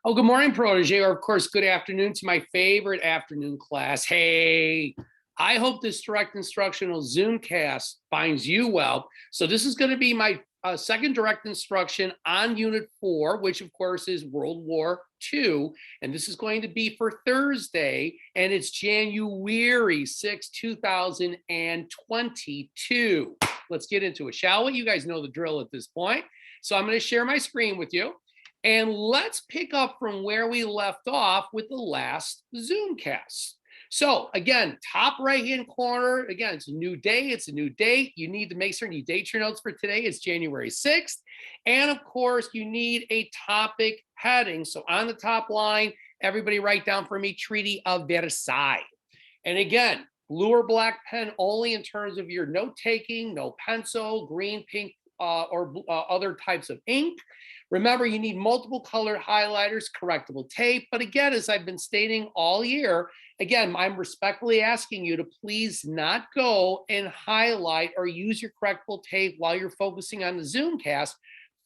Oh, good morning, protege, or of course, good afternoon to my favorite afternoon class. Hey, I hope this direct instructional Zoomcast finds you well. So this is going to be my second direct instruction on Unit 4, which of course is World War II. And this is going to be for Thursday, and it's January 6, 2022. Let's get into it, shall we? You guys know the drill at this point. So I'm going to share my screen with you. And let's pick up from where we left off with the last Zoomcast. So again, top right-hand corner, again, it's a new day, it's a new date. You need to make certain you date your notes for today. It's January 6th. And of course, you need a topic heading. So on the top line, everybody write down for me, Treaty of Versailles. And again, blue or black pen only in terms of your note-taking, no pencil, green, pink, or other types of ink. Remember, you need multiple colored highlighters, correctable tape. But again, as I've been stating all year, again, I'm respectfully asking you to please not go and highlight or use your correctable tape while you're focusing on the Zoomcast.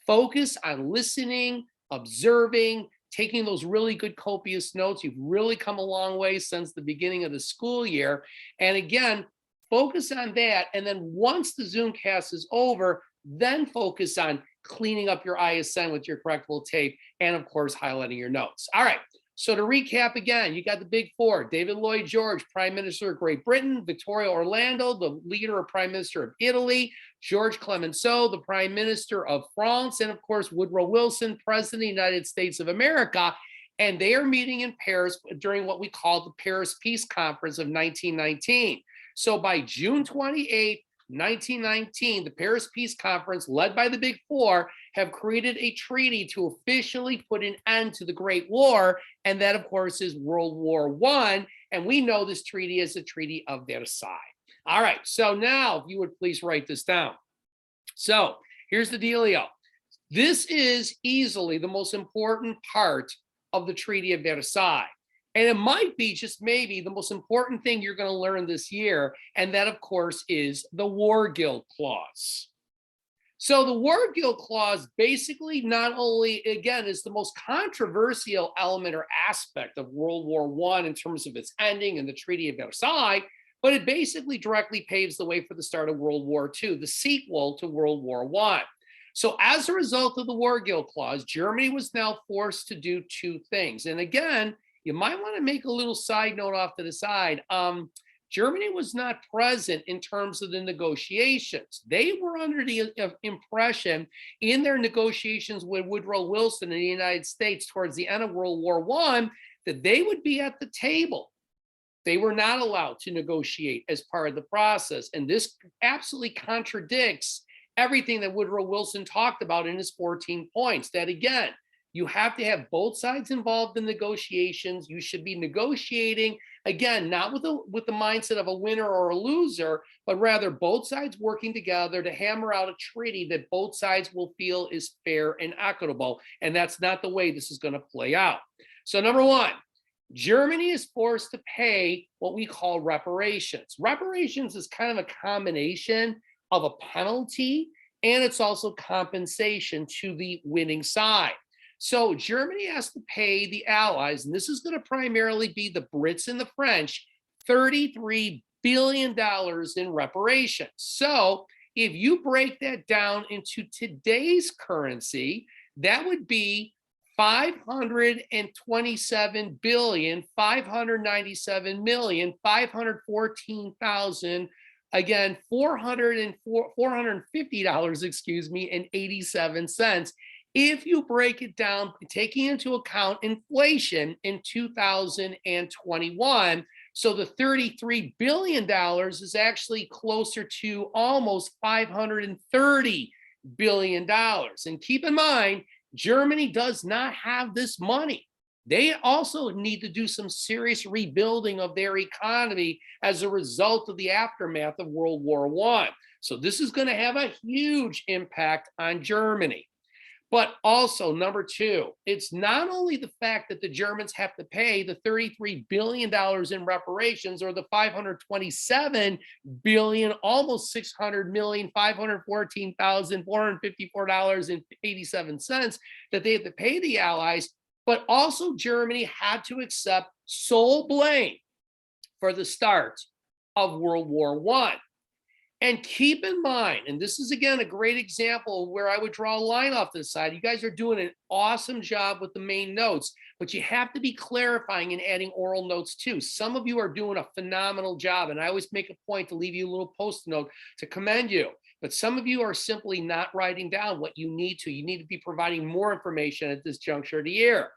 Focus on listening, observing, taking those really good copious notes. You've really come a long way since the beginning of the school year. And again, focus on that. And then once the Zoomcast is over, then focus on cleaning up your ISN with your correctable tape and of course highlighting your notes. All right, so to recap again, you got the big four: David Lloyd George, Prime Minister of Great Britain; Vittorio Orlando, the leader or Prime Minister of Italy; George Clemenceau, the Prime Minister of France; and of course Woodrow Wilson, President of the United States of America. And they are meeting in Paris during what we call the Paris Peace Conference of 1919. So by June 28th, 1919, the Paris Peace Conference, led by the Big Four, have created a treaty to officially put an end to the Great War. And that, of course, is World War I. And we know this treaty as the Treaty of Versailles. All right, so now if you would please write this down. So here's the dealio. This is easily the most important part of the Treaty of Versailles. And it might be just maybe the most important thing you're going to learn this year. And that, of course, is the War Guild Clause. So the War Guild Clause basically not only, again, is the most controversial element or aspect of World War I in terms of its ending and the Treaty of Versailles, but it basically directly paves the way for the start of World War II, the sequel to World War I. So as a result of the War Guild Clause, Germany was now forced to do two things. And again, you might want to make a little side note off to the side. Germany was not present in terms of the negotiations. They were under the impression in their negotiations with Woodrow Wilson in the United States towards the end of World War I that they would be at the table. They were not allowed to negotiate as part of the process. And this absolutely contradicts everything that Woodrow Wilson talked about in his 14 points. That again, you have to have both sides involved in negotiations. You should be negotiating, again, not with the mindset of a winner or a loser, but rather both sides working together to hammer out a treaty that both sides will feel is fair and equitable. And that's not the way this is going to play out. So number one, Germany is forced to pay what we call reparations. Reparations is kind of a combination of a penalty, and it's also compensation to the winning side. So Germany has to pay the Allies, and this is going to primarily be the Brits and the French, $33 billion in reparations. So if you break that down into today's currency, that would be 527,597,514,000, again, $450, excuse me, and 87 cents. If you break it down, taking into account inflation in 2021, so the $33 billion is actually closer to almost $530 billion. And keep in mind, Germany does not have this money. They also need to do some serious rebuilding of their economy as a result of the aftermath of World War I. So this is going to have a huge impact on Germany. But also, number two, it's not only the fact that the Germans have to pay the $33 billion in reparations, or the $527 billion, almost $600 million, $514,454.87 that they have to pay the Allies. But also Germany had to accept sole blame for the start of World War I. And keep in mind, and this is again a great example where I would draw a line off to the side. You guys are doing an awesome job with the main notes, but you have to be clarifying and adding oral notes too. Some of you are doing a phenomenal job, and I always make a point to leave you a little post-it note to commend you. But some of you are simply not writing down what you need to. You need to be providing more information at this juncture of the year.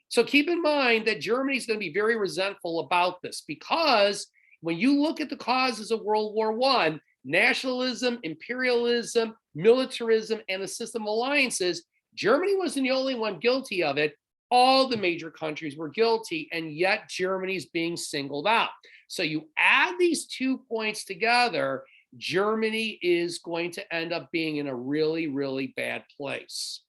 So keep in mind that Germany is going to be very resentful about this, because when you look at the causes of World War I, nationalism, imperialism, militarism, and the system of alliances, Germany wasn't the only one guilty of it. All the major countries were guilty, and yet Germany's being singled out. So you add these 2 points together, Germany is going to end up being in a really, really bad place.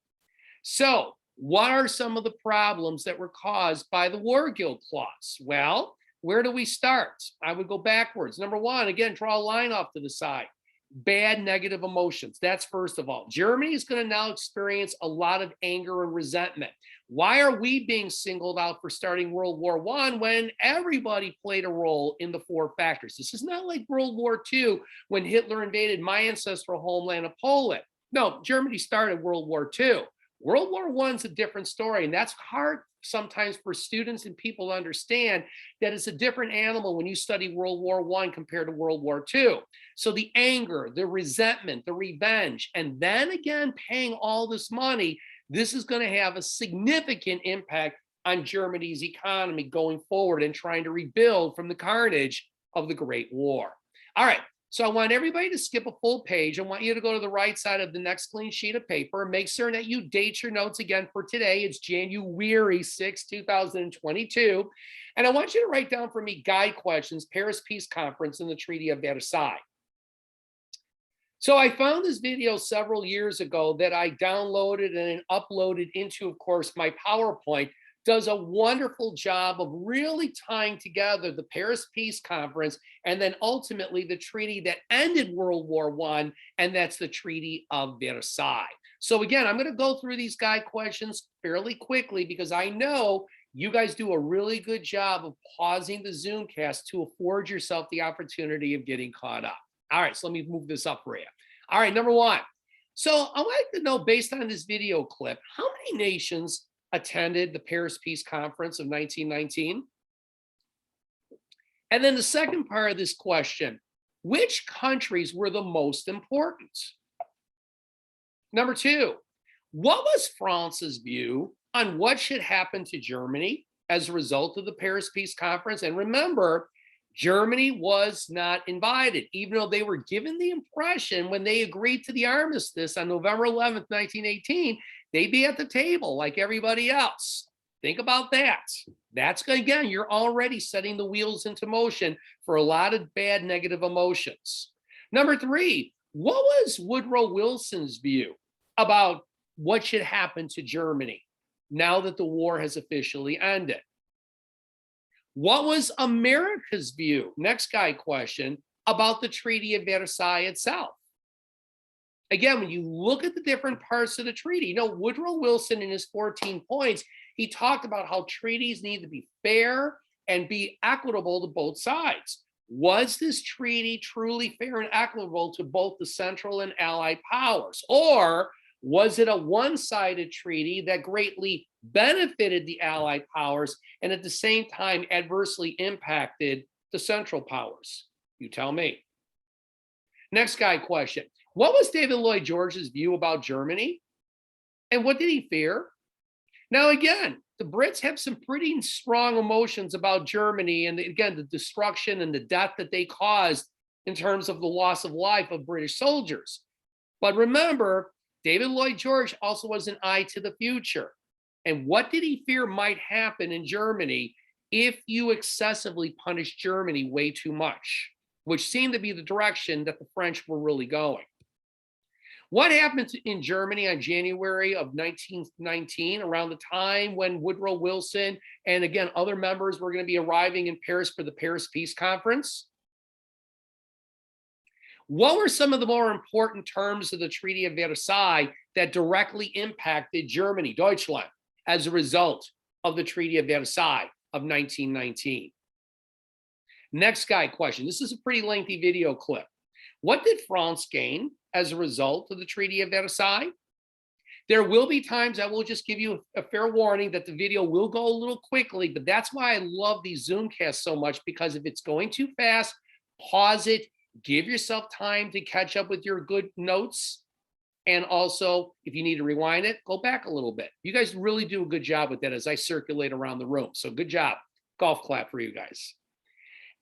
So what are some of the problems that were caused by the War Guild Clause? Well, where do we start? I would go backwards. Number one, again, draw a line off to the side. Bad negative emotions. That's first of all. Germany is going to now experience a lot of anger and resentment. Why are we being singled out for starting World War I when everybody played a role in the 4 factors? This is not like World War II when Hitler invaded my ancestral homeland of Poland. No, Germany started World War II. World War I is a different story, and that's hard sometimes for students and people to understand that it's a different animal when you study World War I compared to World War II. So the anger, the resentment, the revenge, and then again paying all this money, this is going to have a significant impact on Germany's economy going forward and trying to rebuild from the carnage of the Great War. All right. So I want everybody to skip a full page. I want you to go to the right side of the next clean sheet of paper. Make sure that you date your notes again for today. It's January 6, 2022. And I want you to write down for me guide questions, Paris Peace Conference and the Treaty of Versailles. So I found this video several years ago that I downloaded and uploaded into, of course, my PowerPoint. Does a wonderful job of really tying together the Paris Peace Conference and then ultimately the treaty that ended World War I, and that's the Treaty of Versailles. So again, I'm going to go through these guide questions fairly quickly because I know you guys do a really good job of pausing the Zoomcast to afford yourself the opportunity of getting caught up. All right, so let me move this up for you. All right, number one. So I'd like to know, based on this video clip, how many nations attended the Paris Peace Conference of 1919? And then the second part of this question, which countries were the most important? Number two, what was France's view on what should happen to Germany as a result of the Paris Peace Conference? And remember, Germany was not invited, even though they were given the impression when they agreed to the armistice on November 11th, 1918, they'd be at the table like everybody else. Think about that. That's, again, you're already setting the wheels into motion for a lot of bad negative emotions. Number three, what was Woodrow Wilson's view about what should happen to Germany now that the war has officially ended? What was America's view, next guide question, about the Treaty of Versailles itself? Again, when you look at the different parts of the treaty, you know, Woodrow Wilson in his 14 points, he talked about how treaties need to be fair and be equitable to both sides. Was this treaty truly fair and equitable to both the Central and Allied powers? Or was it a one-sided treaty that greatly benefited the Allied powers and at the same time adversely impacted the Central powers? You tell me. Next guide question. What was David Lloyd George's view about Germany? And what did he fear? Now, again, the Brits have some pretty strong emotions about Germany and, again, the destruction and the death that they caused in terms of the loss of life of British soldiers. But remember, David Lloyd George also was an eye to the future. And what did he fear might happen in Germany if you excessively punish Germany way too much, which seemed to be the direction that the French were really going? What happened in Germany on January of 1919, around the time when Woodrow Wilson and, again, other members were going to be arriving in Paris for the Paris Peace Conference? What were some of the more important terms of the Treaty of Versailles that directly impacted Germany, Deutschland, as a result of the Treaty of Versailles of 1919? Next guy question. This is a pretty lengthy video clip. What did France gain as a result of the Treaty of Versailles? There will be times I will just give you a fair warning that the video will go a little quickly, but that's why I love these Zoomcasts so much, because if it's going too fast, pause it, give yourself time to catch up with your good notes. And also, if you need to rewind it, go back a little bit. You guys really do a good job with that as I circulate around the room. So good job. Golf clap for you guys.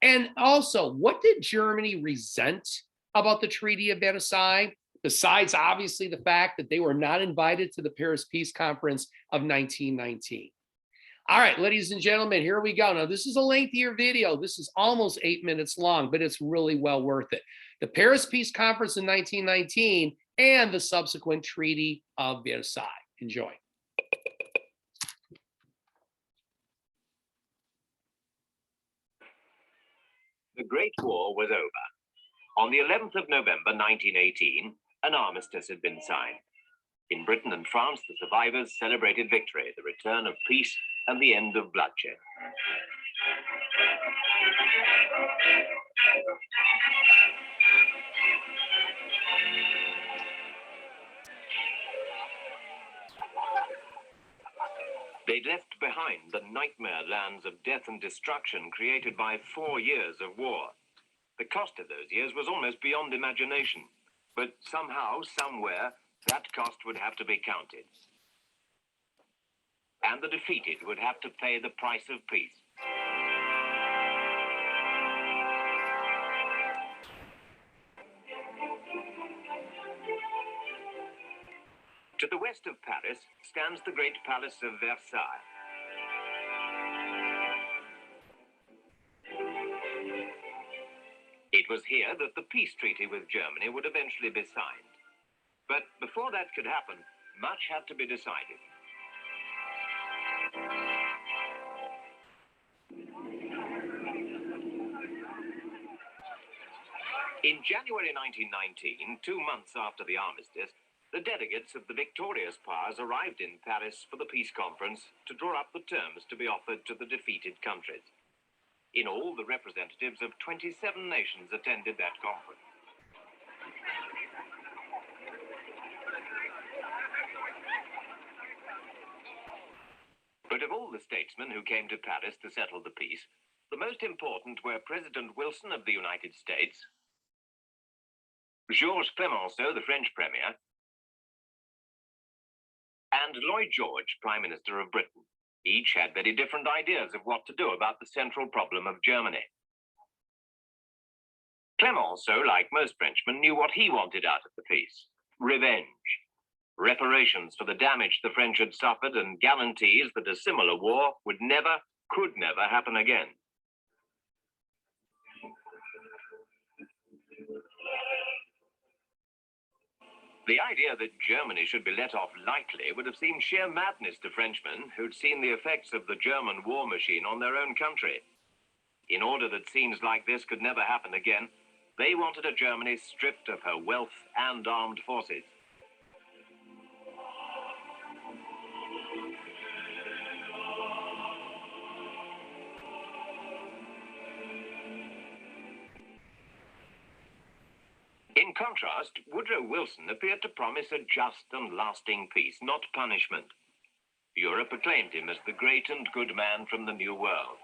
And also, what did Germany resent about the Treaty of Versailles? Besides, obviously, the fact that they were not invited to the Paris Peace Conference of 1919. All right, ladies and gentlemen, here we go. Now, this is a lengthier video. This is almost 8 minutes long, but it's really well worth it. The Paris Peace Conference in 1919 and the subsequent Treaty of Versailles. Enjoy. The Great War was over. On the 11th of November 1918, an armistice had been signed. In Britain and France, the survivors celebrated victory, the return of peace, and the end of bloodshed. They'd left behind the nightmare lands of death and destruction created by 4 years of war. The cost of those years was almost beyond imagination, but somehow, somewhere, that cost would have to be counted. And the defeated would have to pay the price of peace. To the west of Paris stands the great palace of Versailles. It was here that the peace treaty with Germany would eventually be signed. But before that could happen, much had to be decided. In January 1919, 2 months after the armistice, the delegates of the victorious powers arrived in Paris for the peace conference to draw up the terms to be offered to the defeated countries. In all, the representatives of 27 nations attended that conference. But of all the statesmen who came to Paris to settle the peace, the most important were President Wilson of the United States, Georges Clemenceau, the French Premier, and Lloyd George, Prime Minister of Britain. Each had very different ideas of what to do about the central problem of Germany. Clemenceau, like most Frenchmen, knew what he wanted out of the peace: revenge, reparations for the damage the French had suffered, and guarantees that a similar war would never, could never happen again. The idea that Germany should be let off lightly would have seemed sheer madness to Frenchmen who'd seen the effects of the German war machine on their own country. In order that scenes like this could never happen again, they wanted a Germany stripped of her wealth and armed forces. In contrast, Woodrow Wilson appeared to promise a just and lasting peace, not punishment. Europe acclaimed him as the great and good man from the New World.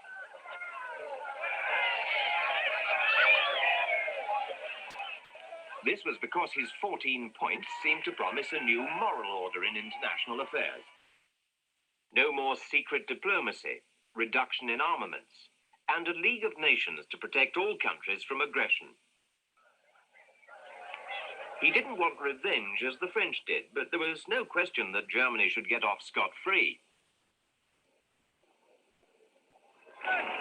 This was because his 14 points seemed to promise a new moral order in international affairs. No more secret diplomacy, reduction in armaments, and a League of Nations to protect all countries from aggression. He didn't want revenge as the French did, but there was no question that Germany should get off scot-free.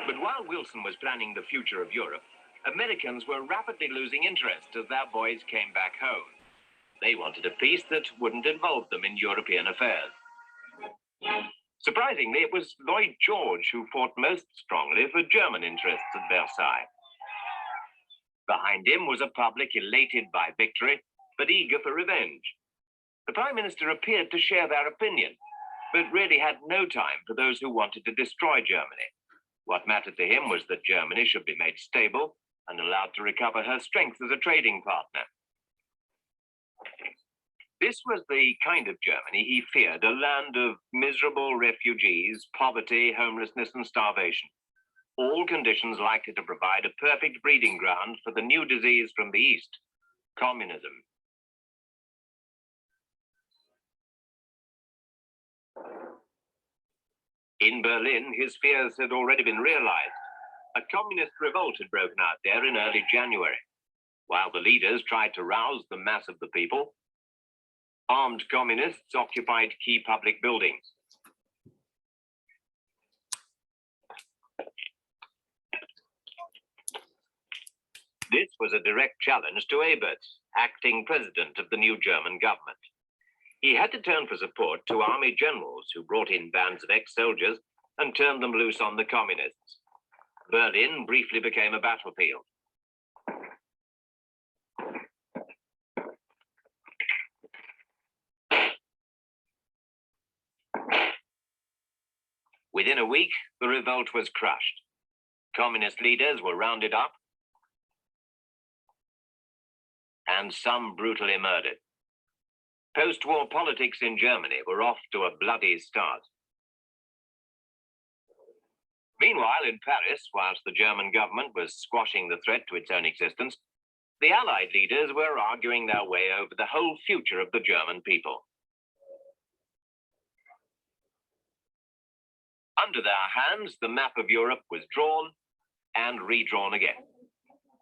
But while Wilson was planning the future of Europe, Americans were rapidly losing interest as their boys came back home. They wanted a peace that wouldn't involve them in European affairs. Surprisingly, it was Lloyd George who fought most strongly for German interests at Versailles. Behind him was a public elated by victory, but eager for revenge. The Prime Minister appeared to share their opinion. but really had no time for those who wanted to destroy Germany. What mattered to him was that Germany should be made stable and allowed to recover her strength as a trading partner. This was the kind of Germany he feared, a land of miserable refugees, poverty, homelessness, and starvation. All conditions likely to provide a perfect breeding ground for the new disease from the East, communism. In Berlin, his fears had already been realized. A communist revolt had broken out there in early January. While the leaders tried to rouse the mass of the people, armed communists occupied key public buildings. This was a direct challenge to Ebert, acting president of the new German government. He had to turn for support to army generals who brought in bands of ex-soldiers and turned them loose on the communists. Berlin briefly became a battlefield. Within a week, the revolt was crushed. Communist leaders were rounded up and some brutally murdered. Post-war politics in Germany were off to a bloody start. Meanwhile, in Paris, whilst the German government was squashing the threat to its own existence, the Allied leaders were arguing their way over the whole future of the German people. Under their hands, the map of Europe was drawn and redrawn again.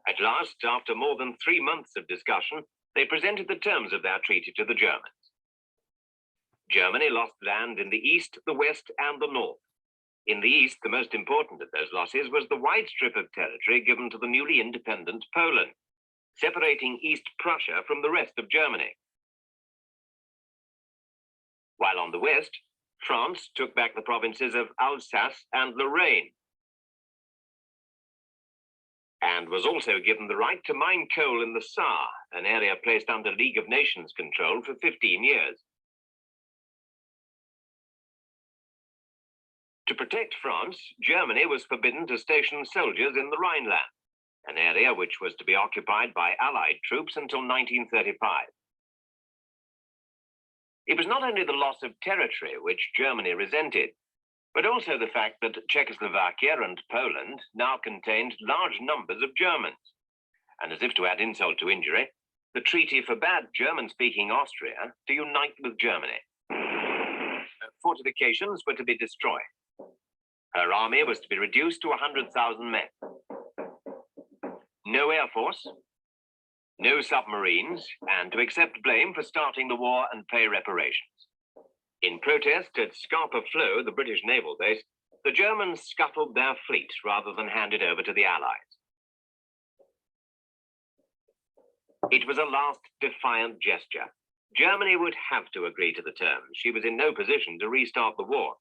At last, after more than 3 months of discussion, they presented the terms of their treaty to the Germans. Germany lost land in the east, the west, and the north. In the east, the most important of those losses was the wide strip of territory given to the newly independent Poland, separating East Prussia from the rest of Germany. While on the west, France took back the provinces of Alsace and Lorraine, and was also given the right to mine coal in the Saar, an area placed under League of Nations control for 15 years. To protect France, Germany was forbidden to station soldiers in the Rhineland, an area which was to be occupied by Allied troops until 1935. It was not only the loss of territory which Germany resented, but also the fact that Czechoslovakia and Poland now contained large numbers of Germans. And as if to add insult to injury, the treaty forbade German-speaking Austria to unite with Germany. Her fortifications were to be destroyed. Her army was to be reduced to 100,000 men. No air force, no submarines, and to accept blame for starting the war and pay reparations. In protest at Scapa Flow, the British naval base, the Germans scuttled their fleet rather than hand it over to the Allies. It was a last defiant gesture. Germany would have to agree to the terms. She was in no position to restart the war.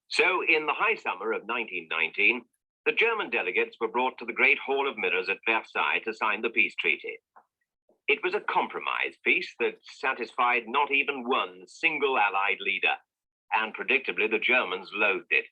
So, in the high summer of 1919, the German delegates were brought to the Great Hall of Mirrors at Versailles to sign the peace treaty. It was a compromise peace that satisfied not even one single Allied leader, and predictably the Germans loathed it.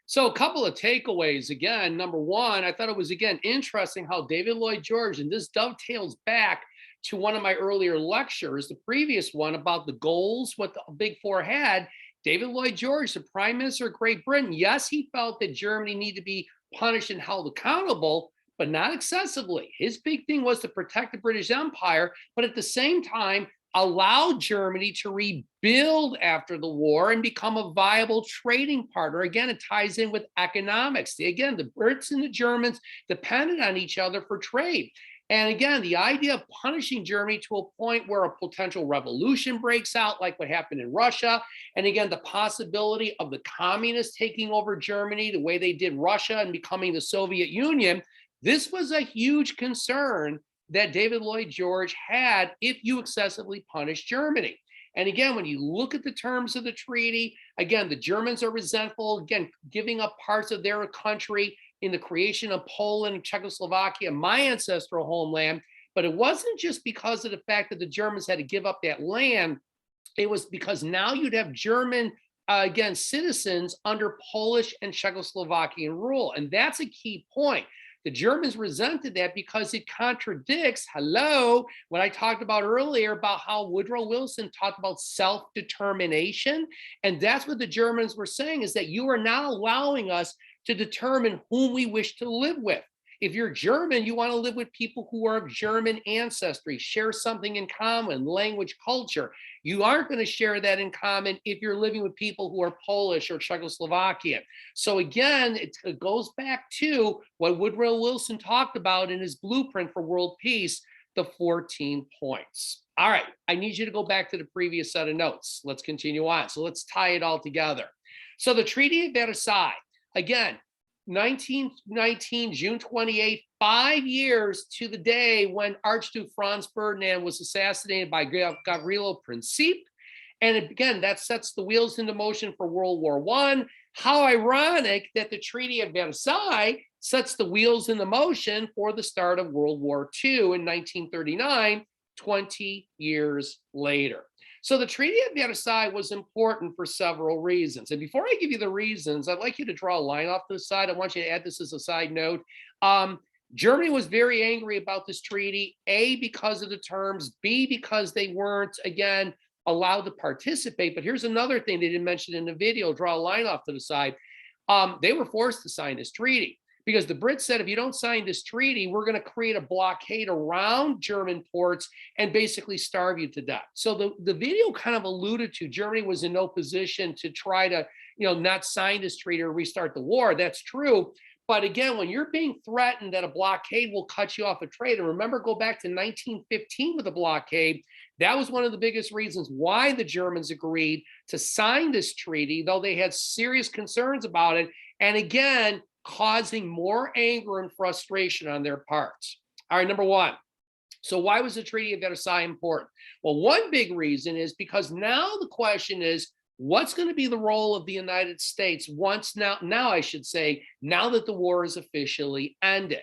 So a couple of takeaways. Again, number one, I thought it was, again, interesting how David Lloyd George, and this dovetails back to one of my earlier lectures, the previous one about the goals, what the Big Four had. David Lloyd George, the Prime Minister of Great Britain, yes, he felt that Germany needed to be punished and held accountable, but not excessively. His big thing was to protect the British Empire, but at the same time, allow Germany to rebuild after the war and become a viable trading partner. Again, it ties in with economics. Again, the Brits and the Germans depended on each other for trade. And again, the idea of punishing Germany to a point where a potential revolution breaks out, like what happened in Russia. And again, the possibility of the communists taking over Germany the way they did Russia and becoming the Soviet Union. This was a huge concern that David Lloyd George had if you excessively punish Germany. And again, when you look at the terms of the treaty, again, the Germans are resentful, again, giving up parts of their country in the creation of Poland and Czechoslovakia, my ancestral homeland. But it wasn't just because of the fact that the Germans had to give up that land. It was because now you'd have German, again, citizens under Polish and Czechoslovakian rule. And that's a key point. The Germans resented that because it contradicts, hello, what I talked about earlier about how Woodrow Wilson talked about self-determination. And that's what the Germans were saying, is that you are not allowing us to determine whom we wish to live with. If you're German, you want to live with people who are of German ancestry, share something in common, language, culture. You aren't going to share that in common if you're living with people who are Polish or Czechoslovakian. So again, it goes back to what Woodrow Wilson talked about in his blueprint for world peace, the 14 points. All right, I need you to go back to the previous set of notes. Let's continue on. So let's tie it all together. So the Treaty of Versailles, again, 1919, June 28th, 5 years to the day when Archduke Franz Ferdinand was assassinated by Gavrilo Princip. And again, that sets the wheels into motion for World War I. How ironic that the Treaty of Versailles sets the wheels into motion for the start of World War II in 1939, 20 years later. So the Treaty of Versailles was important for several reasons. And before I give you the reasons, I'd like you to draw a line off to the side. I want you to add this as a side note. Germany was very angry about this treaty, A, because of the terms, B, because they weren't, again, allowed to participate. But here's another thing they didn't mention in the video, draw a line off to the side. They were forced to sign this treaty, because the Brits said, if you don't sign this treaty, we're going to create a blockade around German ports and basically starve you to death. So the video kind of alluded to Germany was in no position to try to, not sign this treaty or restart the war. That's true. But again, when you're being threatened that a blockade will cut you off a trade, and remember, go back to 1915 with the blockade, that was one of the biggest reasons why the Germans agreed to sign this treaty, though they had serious concerns about it. And again, causing more anger and frustration on their parts. All right, number one. So why was the Treaty of Versailles important? Well, one big reason is because now the question is, what's going to be the role of the United States now that the war is officially ended?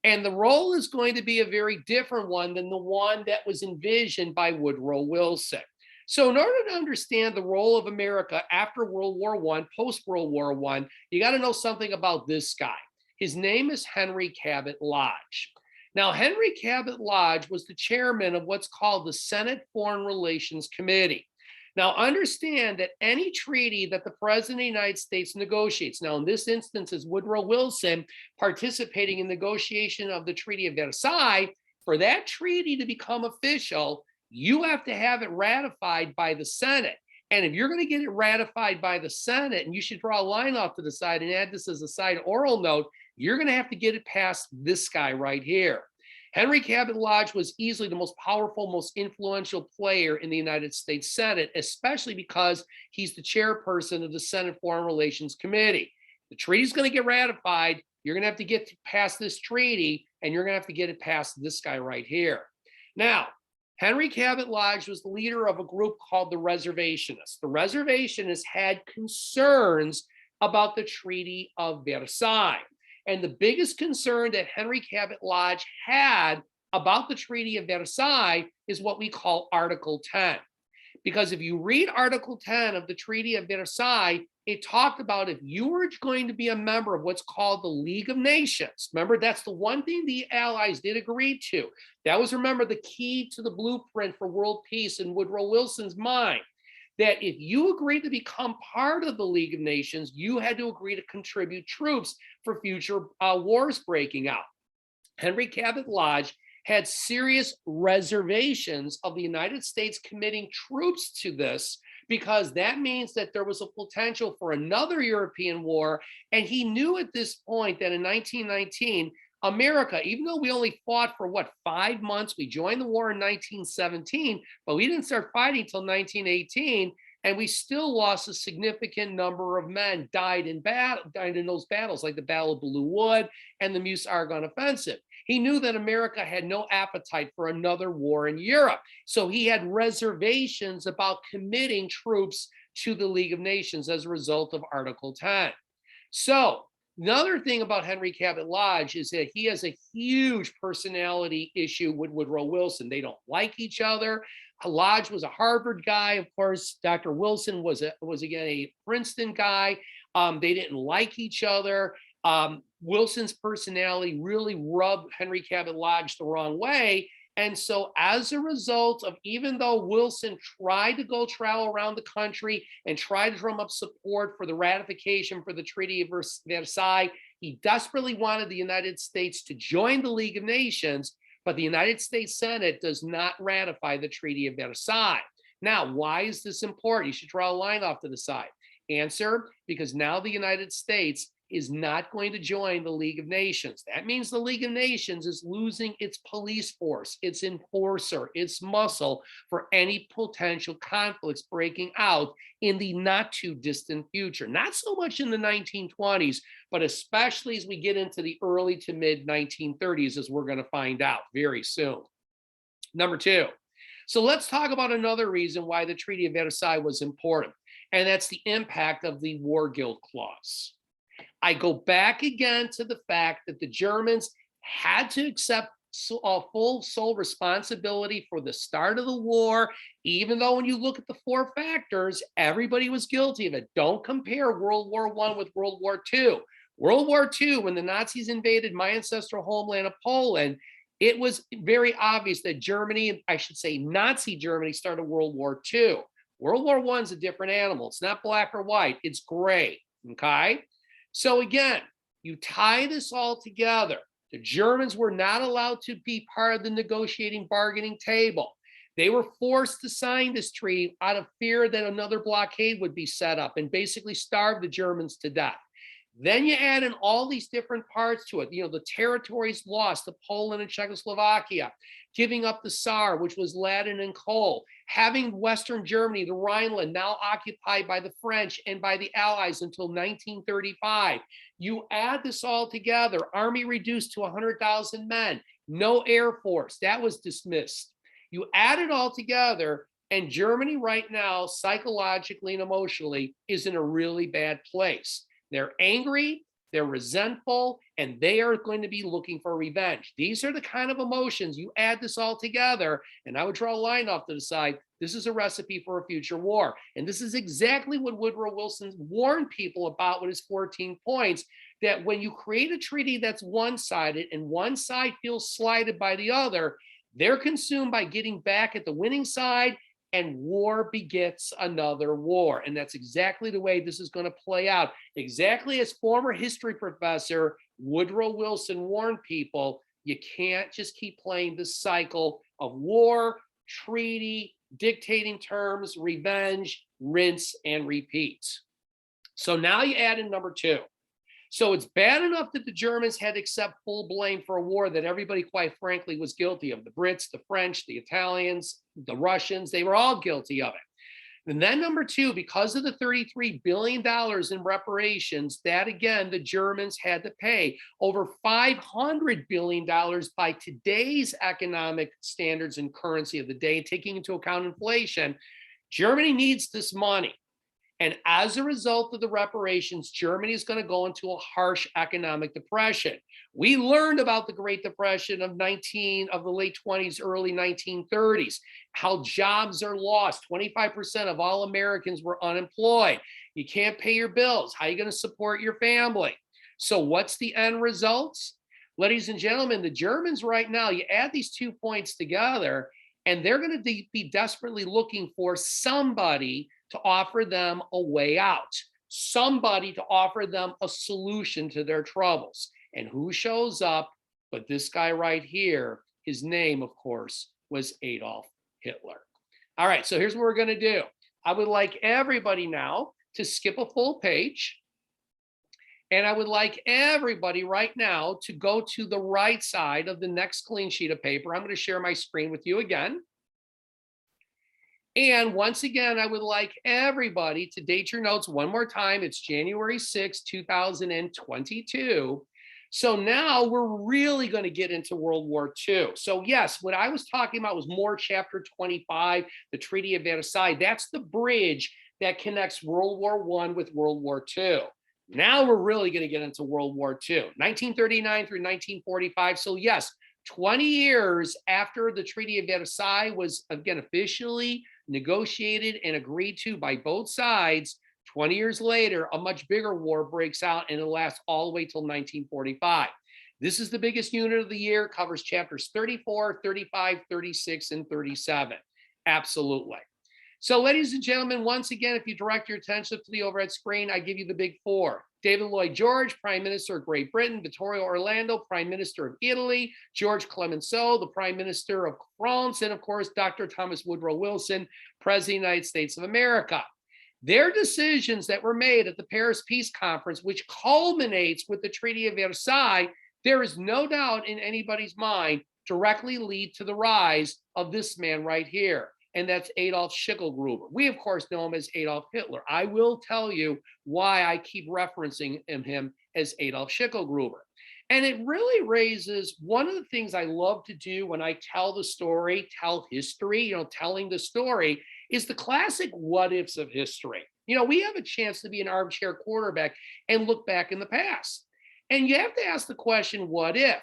And the role is going to be a very different one than the one that was envisioned by Woodrow Wilson. So in order to understand the role of America after World War I, post-World War I, you got to know something about this guy. His name is Henry Cabot Lodge. Now, Henry Cabot Lodge was the chairman of what's called the Senate Foreign Relations Committee. Now, understand that any treaty that the President of the United States negotiates, now in this instance is Woodrow Wilson participating in negotiation of the Treaty of Versailles, for that treaty to become official, you have to have it ratified by the Senate. And if you're going to get it ratified by the Senate, and you should draw a line off to the side and add this as a side oral note, you're going to have to get it past this guy right here. Henry Cabot Lodge was easily the most powerful, most influential player in the United States Senate, especially because he's the chairperson of the Senate Foreign Relations Committee. The treaty is going to get ratified. You're going to have to get past this treaty, and you're going to have to get it past this guy right here. Now, Henry Cabot Lodge was the leader of a group called the Reservationists. The Reservationists had concerns about the Treaty of Versailles. And the biggest concern that Henry Cabot Lodge had about the Treaty of Versailles is what we call Article 10. Because if you read Article 10 of the Treaty of Versailles, it talked about if you were going to be a member of what's called the League of Nations. Remember, that's the one thing the Allies did agree to. That was, remember, the key to the blueprint for world peace in Woodrow Wilson's mind. That if you agreed to become part of the League of Nations, you had to agree to contribute troops for future wars breaking out. Henry Cabot Lodge had serious reservations of the United States committing troops to this, because that means that there was a potential for another European war. And he knew at this point that in 1919, America, even though we only fought for 5 months, we joined the war in 1917, but we didn't start fighting until 1918, and we still lost a significant number of men, died in those battles, like the Battle of Belleau Wood and the Meuse-Argonne Offensive. He knew that America had no appetite for another war in Europe, so he had reservations about committing troops to the League of Nations as a result of Article 10. So Another thing about Henry Cabot Lodge is that he has a huge personality issue with Woodrow Wilson. They don't like each other. Lodge was a Harvard guy, of course. Dr. Wilson was again a Princeton guy. They didn't like each other. Wilson's personality really rubbed Henry Cabot Lodge the wrong way. And so, as a result of, even though Wilson tried to go travel around the country and try to drum up support for the ratification for the Treaty of Versailles, he desperately wanted the United States to join the League of Nations, but the United States Senate does not ratify the Treaty of Versailles. Now, why is this important? You should draw a line off to the side. Answer: because now the United States is not going to join the League of Nations. That means the League of Nations is losing its police force, its enforcer, its muscle for any potential conflicts breaking out in the not too distant future. Not so much in the 1920s, but especially as we get into the early to mid 1930s, as we're going to find out very soon. Number two. So let's talk about another reason why the Treaty of Versailles was important, and that's the impact of the War Guilt Clause. I go back again to the fact that the Germans had to accept full sole responsibility for the start of the war, even though when you look at the four factors, everybody was guilty of it. Don't compare World War I with World War II. World War II, when the Nazis invaded my ancestral homeland of Poland, it was very obvious that Germany, I should say Nazi Germany, started World War II. World War I is a different animal. It's not black or white, it's gray, okay? So again, you tie this all together. The Germans were not allowed to be part of the negotiating bargaining table. They were forced to sign this treaty out of fear that another blockade would be set up and basically starve the Germans to death. Then you add in all these different parts to it. You know, the territories lost to Poland and Czechoslovakia, giving up the Saar, which was Latin and coal, having Western Germany, the Rhineland, now occupied by the French and by the Allies until 1935. You add this all together, army reduced to 100,000 men, no air force, that was dismissed. You add it all together, and Germany right now, psychologically and emotionally, is in a really bad place. They're angry, they're resentful, and they are going to be looking for revenge. These are the kind of emotions. You add this all together, and I would draw a line off to the side. This is a recipe for a future war. And this is exactly what Woodrow Wilson warned people about with his 14 points, that when you create a treaty that's one-sided and one side feels slighted by the other, they're consumed by getting back at the winning side, and war begets another war. And that's exactly the way this is going to play out. Exactly as former history professor Woodrow Wilson warned people, you can't just keep playing this cycle of war, treaty, dictating terms, revenge, rinse, and repeat. So now you add in number two. So it's bad enough that the Germans had to accept full blame for a war that everybody, quite frankly, was guilty of. The Brits, the French, the Italians, the Russians, they were all guilty of it. And then number two, because of the $33 billion in reparations, that again, the Germans had to pay over $500 billion by today's economic standards and currency of the day, taking into account inflation. Germany needs this money. And as a result of the reparations, Germany is going to go into a harsh economic depression. We learned about the Great Depression of the late 20s, early 1930s, how jobs are lost. 25% of all Americans were unemployed. You can't pay your bills. How are you going to support your family? So what's the end results? Ladies and gentlemen, the Germans right now, you add these 2 points together, and they're going to be desperately looking for somebody to offer them a way out, somebody to offer them a solution to their troubles. And who shows up but this guy right here? His name, of course, was Adolf Hitler. All right, so here's what we're going to do. I would like everybody now to skip a full page. And I would like everybody right now to go to the right side of the next clean sheet of paper. I'm going to share my screen with you again. And once again, I would like everybody to date your notes one more time. It's January 6, 2022. So now we're really going to get into World War II. So yes, what I was talking about was more chapter 25, the Treaty of Versailles. That's the bridge that connects World War I with World War II. Now we're really going to get into World War II, 1939 through 1945. So, yes, 20 years after the Treaty of Versailles was again officially negotiated and agreed to by both sides, 20 years later, a much bigger war breaks out and it lasts all the way till 1945. This is the biggest unit of the year, covers chapters 34, 35, 36, and 37. Absolutely. So, ladies and gentlemen, once again, if you direct your attention to the overhead screen, I give you the big four. David Lloyd George, Prime Minister of Great Britain; Vittorio Orlando, Prime Minister of Italy; George Clemenceau, the Prime Minister of France; and of course, Dr. Thomas Woodrow Wilson, President of the United States of America. Their decisions that were made at the Paris Peace Conference, which culminates with the Treaty of Versailles, there is no doubt in anybody's mind, directly lead to the rise of this man right here. And that's Adolf Hitler. We, of course, know him as Adolf Hitler. I will tell you why I keep referencing him as Adolf Hitler. And it really raises one of the things I love to do when I tell the story, tell history, telling the story is the classic what ifs of history. We have a chance to be an armchair quarterback and look back in the past. And you have to ask the question, what if?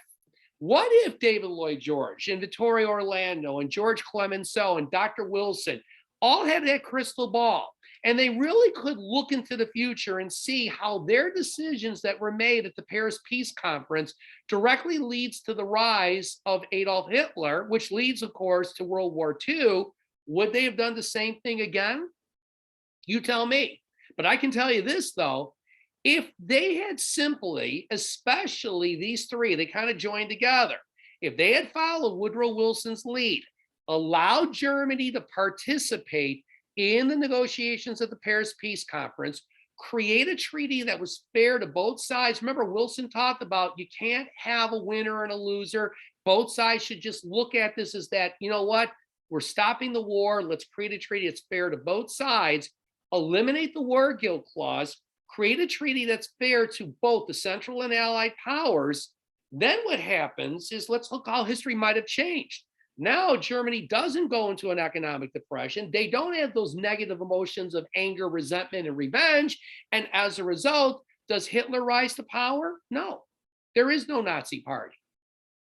What if David Lloyd George and Vittorio Orlando and George Clemenceau and Dr. Wilson all had that crystal ball and they really could look into the future and see how their decisions that were made at the Paris Peace Conference directly leads to the rise of Adolf Hitler, which leads, of course, to World War II? Would they have done the same thing again? You tell me. But I can tell you this, though. If they had simply, especially these three, they kind of joined together. If they had followed Woodrow Wilson's lead, allowed Germany to participate in the negotiations at the Paris Peace Conference, create a treaty that was fair to both sides. Remember, Wilson talked about you can't have a winner and a loser. Both sides should just look at this as that, what? We're stopping the war. Let's create a treaty that's fair to both sides. Eliminate the war guilt clause. Create a treaty that's fair to both the Central and Allied powers. Then what happens is, let's look how history might have changed. Now Germany doesn't go into an economic depression. They don't have those negative emotions of anger, resentment, and revenge. And as a result, does Hitler rise to power? No. There is no Nazi party.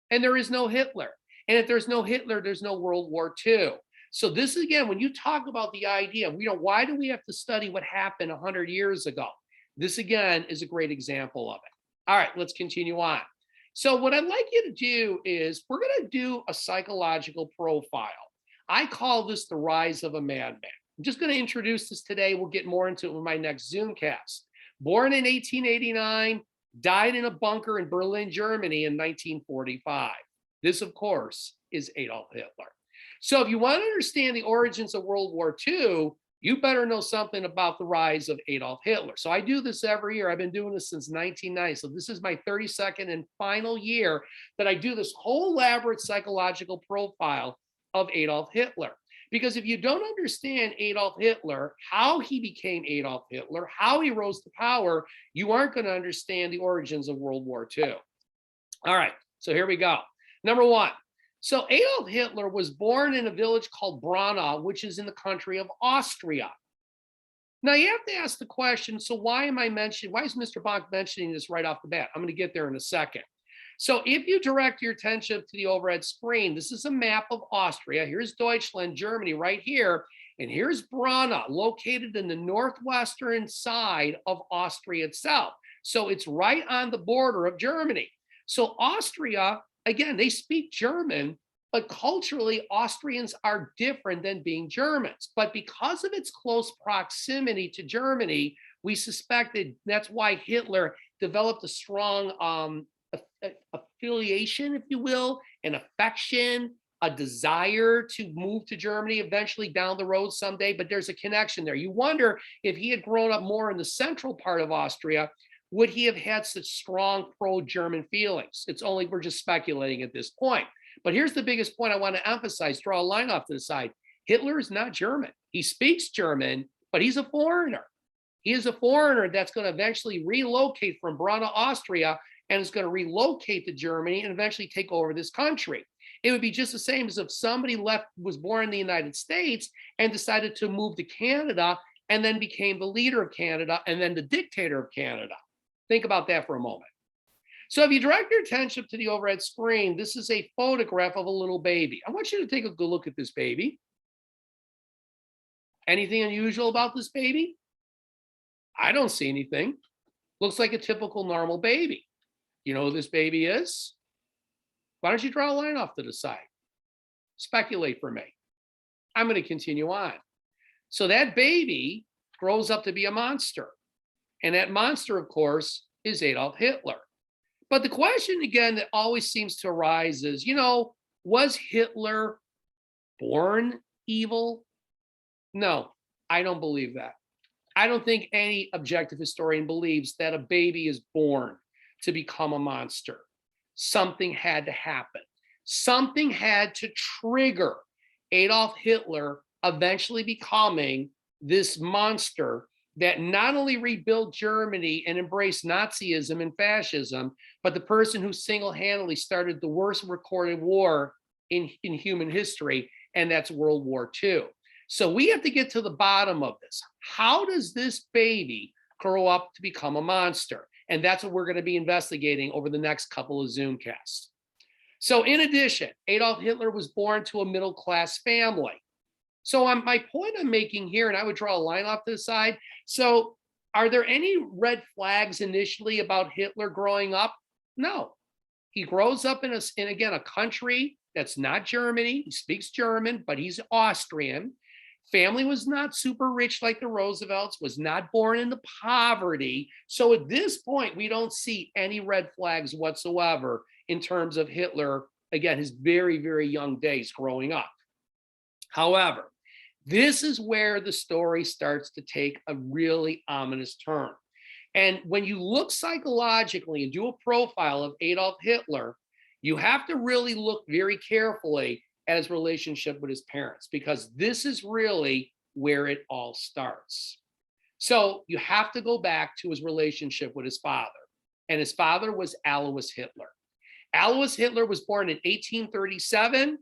And there is no Hitler. And if there's no Hitler, there's no World War II. So this, again, when you talk about the idea, why do we have to study what happened 100 years ago? This, again, is a great example of it. All right, let's continue on. So what I'd like you to do is we're going to do a psychological profile. I call this the rise of a madman. I'm just going to introduce this today. We'll get more into it in my next Zoomcast. Born in 1889, died in a bunker in Berlin, Germany in 1945. This, of course, is Adolf Hitler. So if you want to understand the origins of World War II, you better know something about the rise of Adolf Hitler. So I do this every year. I've been doing this since 1990. So this is my 32nd and final year that I do this whole elaborate psychological profile of Adolf Hitler. Because if you don't understand Adolf Hitler, how he became Adolf Hitler, how he rose to power, you aren't going to understand the origins of World War II. All right, so here we go. Number one. So Adolf Hitler was born in a village called Braunau, which is in the country of Austria. Now you have to ask the question, so why is Mr. Bonk mentioning this right off the bat? I'm going to get there in a second. So if you direct your attention to the overhead screen, this is a map of Austria. Here's Deutschland, Germany right here. And here's Braunau, located in the northwestern side of Austria itself. So it's right on the border of Germany. So Austria, again, they speak German, but culturally, Austrians are different than being Germans. But because of its close proximity to Germany, we suspect that that's why Hitler developed a strong affiliation, if you will, an affection, a desire to move to Germany eventually down the road someday. But there's a connection there. You wonder if he had grown up more in the central part of Austria, would he have had such strong pro-German feelings? We're just speculating at this point. But here's the biggest point I want to emphasize, draw a line off to the side. Hitler is not German. He speaks German, but he's a foreigner. He is a foreigner that's going to eventually relocate from Braunau, Austria, and is going to relocate to Germany and eventually take over this country. It would be just the same as if somebody was born in the United States and decided to move to Canada and then became the leader of Canada and then the dictator of Canada. Think about that for a moment. So if you direct your attention to the overhead screen, this is a photograph of a little baby. I want you to take a good look at this baby. Anything unusual about this baby? I don't see anything. Looks like a typical normal baby. You know who this baby is? Why don't you draw a line off to the side? Speculate for me. I'm going to continue on. So that baby grows up to be a monster. And that monster, of course, is Adolf Hitler. But the question, again, that always seems to arise is, was Hitler born evil? No, I don't believe that. I don't think any objective historian believes that a baby is born to become a monster. Something had to happen. Something had to trigger Adolf Hitler eventually becoming this monster that not only rebuilt Germany and embraced Nazism and fascism, but the person who single-handedly started the worst recorded war in human history, and that's World War II. So we have to get to the bottom of this. How does this baby grow up to become a monster? And that's what we're going to be investigating over the next couple of Zoomcasts. So in addition, Adolf Hitler was born to a middle-class family. So my point I'm making here, and I would draw a line off to the side. So are there any red flags initially about Hitler growing up? No. He grows up in a country that's not Germany. He speaks German, but he's Austrian. Family was not super rich like the Roosevelts, was not born into poverty. So at this point, we don't see any red flags whatsoever in terms of Hitler, again, his very, very young days growing up. However, this is where the story starts to take a really ominous turn. And when you look psychologically and do a profile of Adolf Hitler, you have to really look very carefully at his relationship with his parents, because this is really where it all starts. So you have to go back to his relationship with his father. And his father was Alois Hitler. Alois Hitler was born in 1837,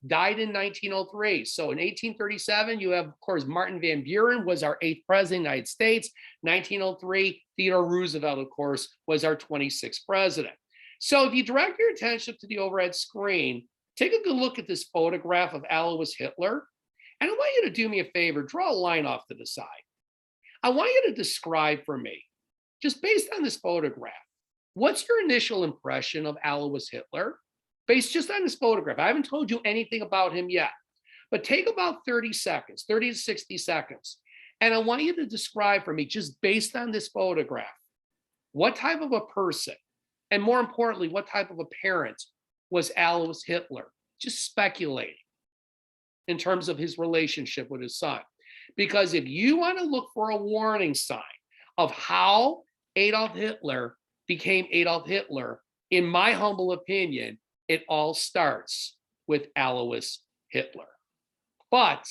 died in 1903. So in 1837, you have, of course, Martin Van Buren was our 8th president of the United States. 1903, Theodore Roosevelt, of course, was our 26th president. So if you direct your attention to the overhead screen, take a good look at this photograph of Alois Hitler. And I want you to do me a favor, draw a line off to the side. I want you to describe for me, just based on this photograph, what's your initial impression of Alois Hitler? Based just on this photograph. I haven't told you anything about him yet, but take about 30 seconds, 30 to 60 seconds. And I want you to describe for me, just based on this photograph, what type of a person, and more importantly, what type of a parent was Alois Hitler? Just speculating in terms of his relationship with his son. Because if you want to look for a warning sign of how Adolf Hitler became Adolf Hitler, in my humble opinion, it all starts with Alois Hitler. But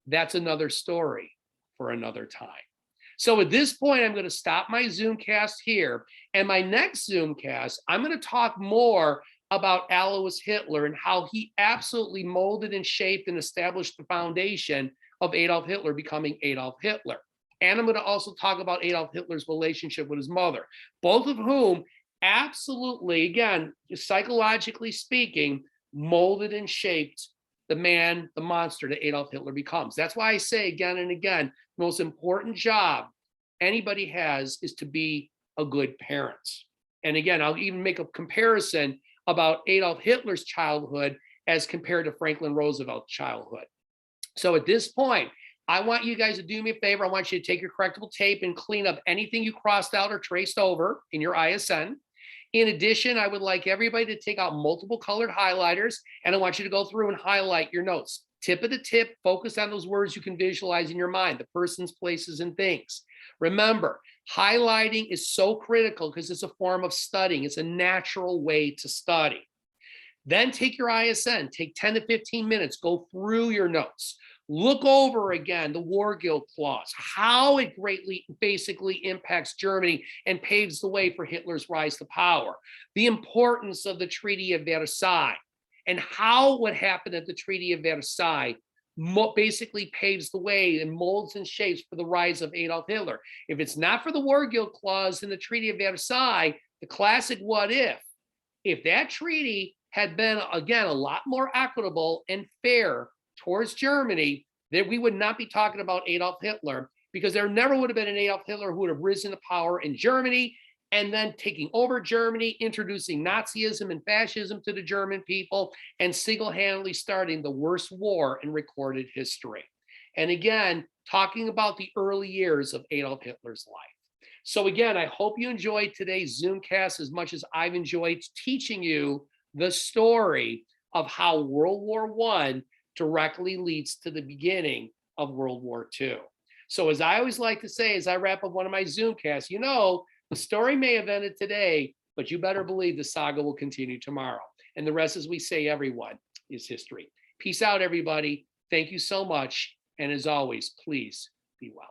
that's another story for another time. So at this point, I'm going to stop my Zoomcast here. And my next Zoomcast, I'm going to talk more about Alois Hitler and how he absolutely molded and shaped and established the foundation of Adolf Hitler becoming Adolf Hitler. And I'm going to also talk about Adolf Hitler's relationship with his mother, both of whom absolutely, again, psychologically speaking, molded and shaped the man, the monster that Adolf Hitler becomes. That's why I say again and again, the most important job anybody has is to be a good parent. And again, I'll even make a comparison about Adolf Hitler's childhood as compared to Franklin Roosevelt's childhood. So at this point, I want you guys to do me a favor. I want you to take your correctable tape and clean up anything you crossed out or traced over in your ISN. In addition, I would like everybody to take out multiple colored highlighters, and I want you to go through and highlight your notes. Tip of the tip, focus on those words you can visualize in your mind, the persons, places, and things. Remember, highlighting is so critical because it's a form of studying. It's a natural way to study. Then take your ISN, take 10 to 15 minutes, go through your notes. Look over again the War Guild Clause, how it greatly basically impacts Germany and paves the way for Hitler's rise to power. The importance of the Treaty of Versailles and how what happened at the Treaty of Versailles basically paves the way and molds and shapes for the rise of Adolf Hitler. If it's not for the War Guilt Clause in the Treaty of Versailles, the classic what if that treaty had been, again, a lot more equitable and fair towards Germany, that we would not be talking about Adolf Hitler, because there never would have been an Adolf Hitler who would have risen to power in Germany and then taking over Germany, introducing Nazism and fascism to the German people, and single-handedly starting the worst war in recorded history. And again, talking about the early years of Adolf Hitler's life. So again, I hope you enjoyed today's Zoomcast as much as I've enjoyed teaching you the story of how World War I directly leads to the beginning of World War II. So as I always like to say, as I wrap up one of my Zoomcasts, the story may have ended today, but you better believe the saga will continue tomorrow. And the rest, as we say, everyone, is history. Peace out, everybody. Thank you so much. And as always, please be well.